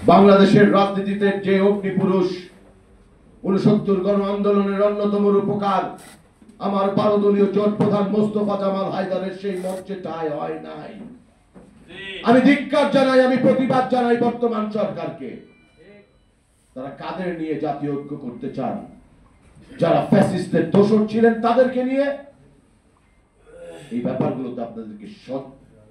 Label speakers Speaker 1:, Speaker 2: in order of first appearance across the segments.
Speaker 1: বাংলাদেশের রাজনীতিতে যে অগ্নিপুরুষ ৬৯ গণ আন্দোলনের অন্যতম রূপকার আমার ১২ দলীয় জোট প্রধান মোস্তফা জামাল হায়দারের সেই মঞ্চে ঠাঁই হয় নাই। আমি ধিক্কার জানাই, আমি প্রতিবাদ জানাই বর্তমান সরকারকে। তারা কাদের নিয়ে জাতীয় ঐক্য করতে চান? যারা ফ্যাসিস্টদের দোসর ছিলেন তাদেরকে নিয়ে। এই ব্যাপারগুলোতে আপনাদেরকে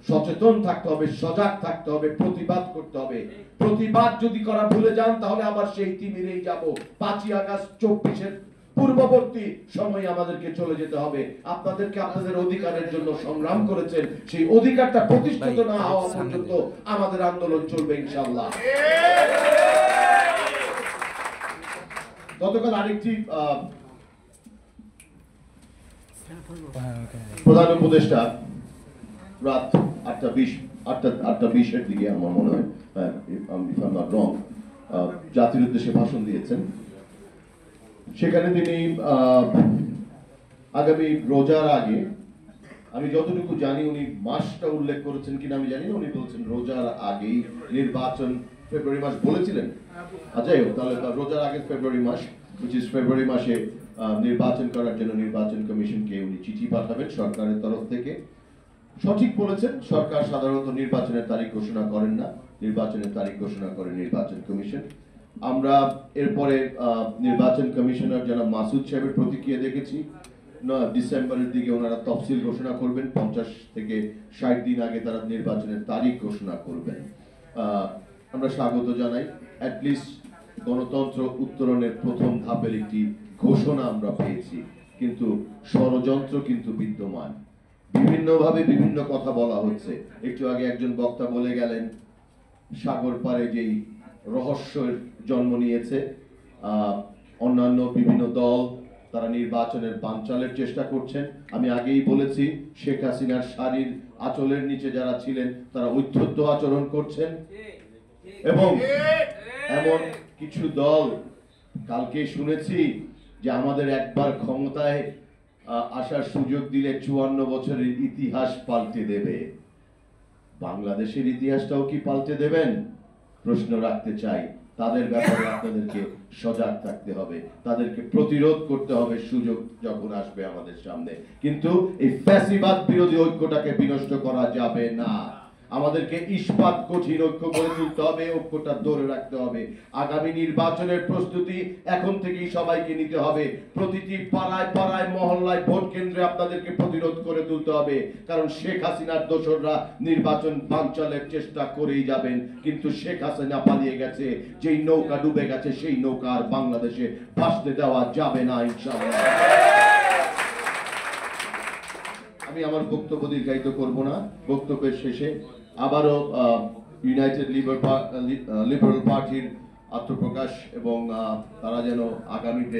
Speaker 1: সচেতন থাকতে হবে, সজাগ থাকতে হবে, প্রতিবাদ করতে হবে। প্রতিবাদ যদি করা ভুলে যান তাহলে আবার সেই তিমিরেই যাব। ৫ই আগস্ট ২৪-এর পূর্ববর্তী সময় আমাদেরকে চলে যেতে হবে। আপনাদেরকে আপনাদের অধিকারের জন্য সংগ্রাম করেছেন, সেই অধিকারটা প্রতিষ্ঠিত না হওয়া পর্যন্ত আমাদের আন্দোলন চলবে ইনশাআল্লাহ। গতকাল আরেকটি প্রধান উপদেষ্টা রাত ৮টা ২০-এর দিকে আমার মনে হয়, জাতির উদ্দেশ্যে ভাষণ দিয়েছেন। সেখানে তিনি আগামী রোজার আগে, আমি যতটুকু জানি উনি মাসটা উল্লেখ করেছেন কিনা আমি জানি না, উনি বলছেন রোজার আগেই নির্বাচন, ফেব্রুয়ারি মাস বলেছিলেন। আচ্ছা, তাহলে রোজার আগে ফেব্রুয়ারি মাস, ফেব্রুয়ারি মাসে নির্বাচন করার জন্য নির্বাচন কমিশনকে উনি চিঠি পাঠাবেন সরকারের তরফ থেকে। সঠিক বলেছেন, সরকার সাধারণত নির্বাচনের তারিখ ঘোষণা করেন না, নির্বাচনের তারিখ ঘোষণা করে নির্বাচন কমিশন। আমরা এরপরে নির্বাচন কমিশনার জনাব মাসুদ সাহেবের প্রতিক্রিয়া দেখেছি, ডিসেম্বরের দিকে ওনারা তফসিল ঘোষণা করবেন, ৫০ থেকে ৬০ দিন আগে তারা নির্বাচনের তারিখ ঘোষণা করবেন। আমরা স্বাগত জানাই, অ্যাটলিস্ট গণতন্ত্র উত্তরণের প্রথম ধাপের একটি ঘোষণা আমরা পেয়েছি। কিন্তু ষড়যন্ত্র কিন্তু বিদ্যমান, বিভিন্নভাবে বিভিন্ন কথা বলা হচ্ছে। একটু আগে একজন বক্তা বলে গেলেন সাগর পারে যেই রহস্যের জন্ম নিয়েছে, অন্যান্য বিভিন্ন দল তারা নির্বাচনের বানচালের চেষ্টা করছেন। আমি আগেই বলেছি, শেখ হাসিনার শাড়ির আঁচলের নিচে যারা ছিলেন তারা ঔদ্ধত্য আচরণ করছেন, এবং এমন কিছু দল, কালকে শুনেছি যে আমাদের একবার ক্ষমতায় আসার সুযোগ দিলে ৫৪ বছরের ইতিহাস পাল্টে দেবে। বাংলাদেশের ইতিহাসটাও কি পাল্টে দেবেন? প্রশ্ন রাখতে চাই। তাদের ব্যাপারে আপনাদেরকে সজাগ থাকতে হবে, তাদেরকে প্রতিরোধ করতে হবে সুযোগ যখন আসবে আমাদের সামনে। কিন্তু এই ফ্যাসিবাদ বিরোধী ঐক্যটাকে বিনষ্ট করা যাবে না। আমাদেরকে ইস্পাত কঠিন ঐক্য গড়ে তুলতে হবে, ঐক্যটা ধরে রাখতে হবে। আগামী নির্বাচনের প্রস্তুতি এখন থেকেই সবাইকে নিতে হবে। প্রতিটি পাড়ায় পাড়ায় মহল্লায় ভোট কেন্দ্রে আপনাদেরকে প্রতিরোধ করে তুলতে হবে, কারণ শেখ হাসিনার দোসররা নির্বাচন বানচালের চেষ্টা করেই যাবেন। কিন্তু শেখ হাসিনা পালিয়ে গেছে, যেই নৌকা ডুবে গেছে সেই নৌকা আর বাংলাদেশে ভাসতে দেওয়া যাবে না ইনশাআল্লাহ। আমি আমার বক্তব্য দীর্ঘায়িত করব না। বক্তব্যের শেষে আবারও ইউনাইটেড লিবারেল পার্টির আত্মপ্রকাশ এবং তারা যেন আগামীতে